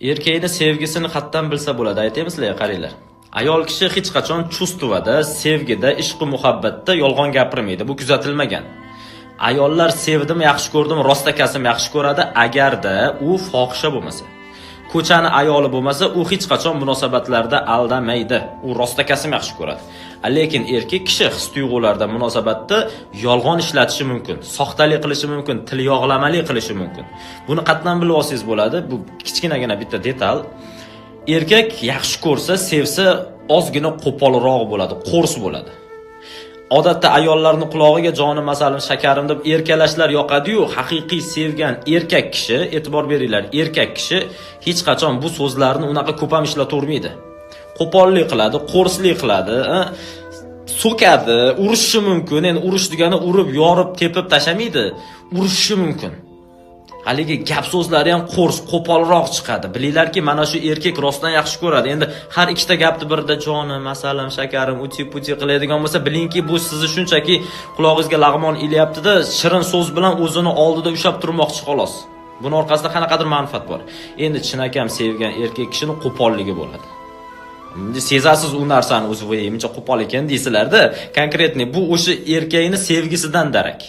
Erkakni sevgisini qatdan bilsa bo'ladi, aytaymi sizlarga, qaranglar. Ayol kishi hech qachon chustvada, sevgida, ishq va muhabbatda yolg'on gapirmaydi. Bu kuzatilmagan. Ayollar sevdim, yaxshi ko'rdim, rostakasim yaxshi ko'radi agarda u fohisha bo'lmasa. Ko'chani ayoli bo'lmasa, u hech qachon munosabatlarda aldamaydi. U rostakasim yaxshi ko'radi. Lekin erkak kishi his-tuyg'ularda munosabatda yolg'on ishlatishi mumkin, soxtalik qilishi mumkin, tilyog'lamalik qilishi mumkin. Buni qatdan bilib olsangiz bo'ladi. Bu kichkinagina bitta detal. Erkak yaxshi ko'rsa, sevsa, ozgina qo'polroq bo'ladi, qo'rs bo'ladi. Odatda ayollarning qulog'iga jonim masalan shakarim deb erkalashlar yoqadi-yu, haqiqiy sevgan erkak kishi, e'tibor beringlar, erkak kishi hech qachon bu so'zlarni unaqa ko'p ham ishlatavermaydi. Qo'pollik qiladi, qo'rslik qiladi, so'kadi, urishishi mumkin. Endi urish degani urib, yorib, tepib tashamaydi, urishishi mumkin. Haligi gap so'zlari ham qo'rs, qo'polroq chiqadi. Bilinglarki, mana shu erkak rostdan yaxshi ko'radi. Endi har ikkita gapni birida jonim, masalan, shakarim, uti-puti qiladigan bo'lsa, bilingki, bu sizni shunchaki qulog'ingizga lag'mon ilyapti-da, shirin so'z bilan o'zini oldida ushlab turmoqchi xolos. Buning orqasida qanaqadir manfaat bor. Endi chinakam sevgan erkak kishining qo'polligi bo'ladi. Sezasiz u narsani, o'zi voy, mencha qo'pol ekan deysizlar-da. Konkretni bu o'sha erkakning sevgisidan darak.